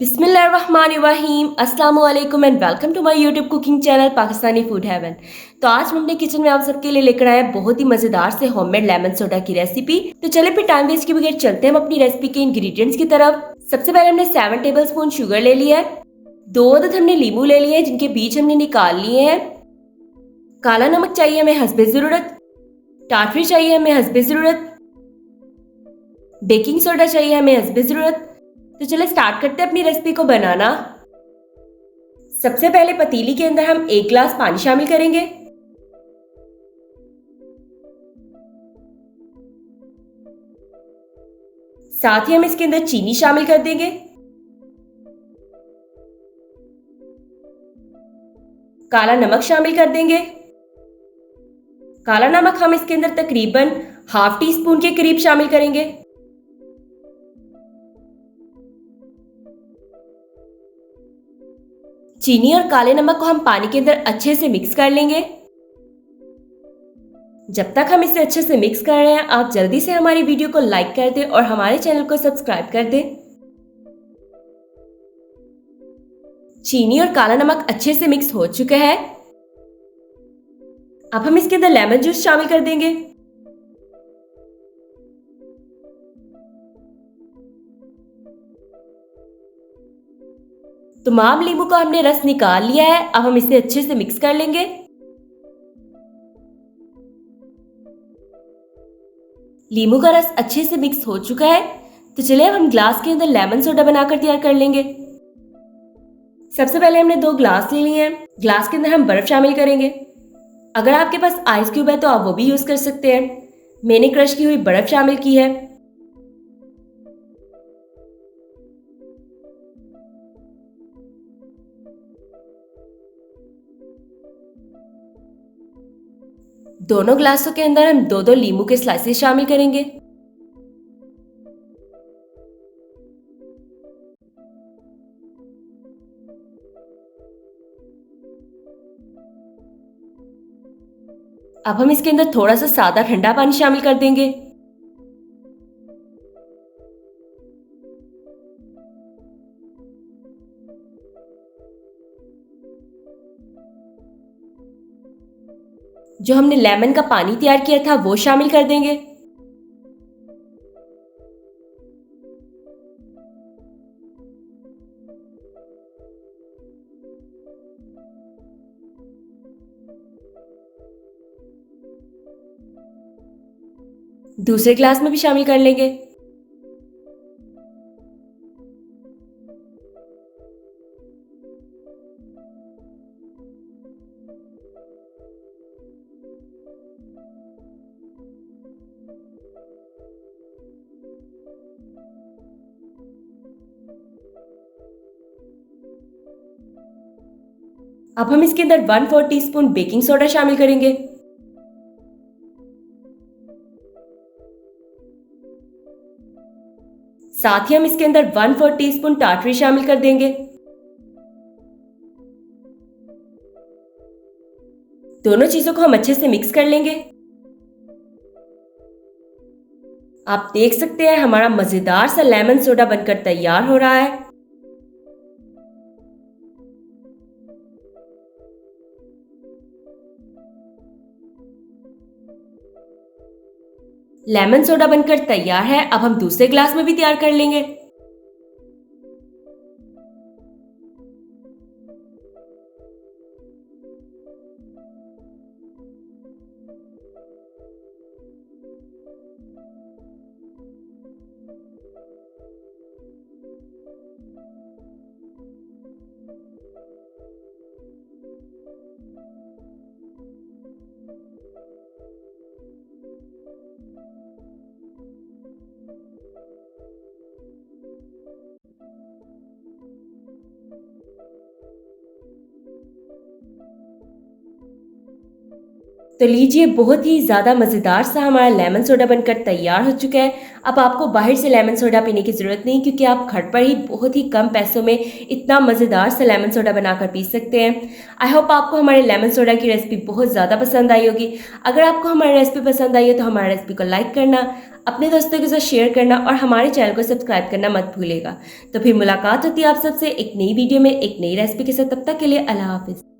बिस्मिल्लाहिर्रहमानिर्रहीम अस्सलाम वालेकुम and welcome to my YouTube cooking channel Pakistani food heaven. तो आज हम अपने किचन में आप सबके लिए लेकर आए हैं बहुत ही मज़ेदार से होममेड लेमन सोडा की रेसिपी। तो चले फिर टाइम वेस्ट के बगैर चलते हैं हम अपनी रेसिपी के इंग्रेडिएंट्स की तरफ। सबसे पहले हमने 7 टेबल स्पून शुगर ले लिया है। 2 अदद हमने लींबू ले लिए हैं जिनके बीज हमने निकाल लिए हैं। काला नमक चाहिए हमें हस्बे ज़रूरत। टाटरी चाहिए हमें हस्बे ज़रूरत। बेकिंग सोडा चाहिए हमें हस्बे ज़रूरत। तो चले स्टार्ट करते हैं अपनी रेसिपी को बनाना। सबसे पहले पतीली के अंदर हम 1 गिलास पानी शामिल करेंगे। साथ ही हम इसके अंदर चीनी शामिल कर देंगे। काला नमक शामिल कर देंगे। काला नमक हम इसके अंदर तकरीबन हाफ टी स्पून के करीब शामिल करेंगे। चीनी और काले नमक को हम पानी के अंदर अच्छे से मिक्स कर लेंगे। जब तक हम इसे अच्छे से मिक्स कर रहे हैं आप जल्दी से हमारी वीडियो को लाइक कर दें और हमारे चैनल को सब्सक्राइब कर दें। चीनी और काला नमक अच्छे से मिक्स हो चुका है। अब हम इसके अंदर लेमन जूस शामिल कर देंगे। तमाम नींबू का हमने रस निकाल लिया है। अब हम इसे अच्छे से मिक्स कर लेंगे। नींबू का रस अच्छे से मिक्स हो चुका है। तो चलिए अब हम ग्लास के अंदर लेमन सोडा बनाकर तैयार कर लेंगे। सबसे पहले हमने 2 ग्लास ले लिए हैं। ग्लास के अंदर हम बर्फ शामिल करेंगे। अगर आपके पास आइस क्यूब है तो आप वो भी यूज कर सकते हैं। मैंने क्रश की हुई बर्फ शामिल की है। दोनों ग्लासों के अंदर हम 2-2 नींबू के स्लाइसेस शामिल करेंगे। अब हम इसके अंदर थोड़ा सा सादा ठंडा पानी शामिल कर देंगे। जो हमने लेमन का पानी तैयार किया था वो शामिल कर देंगे। दूसरे ग्लास में भी शामिल कर लेंगे। अब हम इसके अंदर 1/4 टीस्पून बेकिंग सोडा शामिल करेंगे। साथ ही हम इसके अंदर 1/4 टीस्पून टाटरी शामिल कर देंगे। दोनों चीजों को हम अच्छे से मिक्स कर लेंगे। आप देख सकते हैं हमारा मजेदार सा लेमन सोडा बनकर तैयार हो रहा है। लेमन सोडा बनकर तैयार है। अब हम दूसरे ग्लास में भी तैयार कर लेंगे। तो लीजिए, बहुत ही ज़्यादा मज़ेदार सा हमारा लेमन सोडा बनकर तैयार हो चुका है। अब आपको बाहर से लेमन सोडा पीने की ज़रूरत नहीं, क्योंकि आप घर पर ही बहुत ही कम पैसों में इतना मज़ेदार सा लेमन सोडा बनाकर पी सकते हैं। आई होप आपको हमारे लेमन सोडा की रेसिपी बहुत ज़्यादा पसंद आई होगी। अगर आपको हमारी रेसिपी पसंद आई है तो हमारी रेसिपी को लाइक करना, अपने दोस्तों के साथ शेयर करना और हमारे चैनल को सब्सक्राइब करना मत भूलिएगा। तो फिर मुलाकात होती है आप सबसे एक नई वीडियो में एक नई रेसिपी के साथ। तब तक के लिए अल्लाह हाफ़िज़।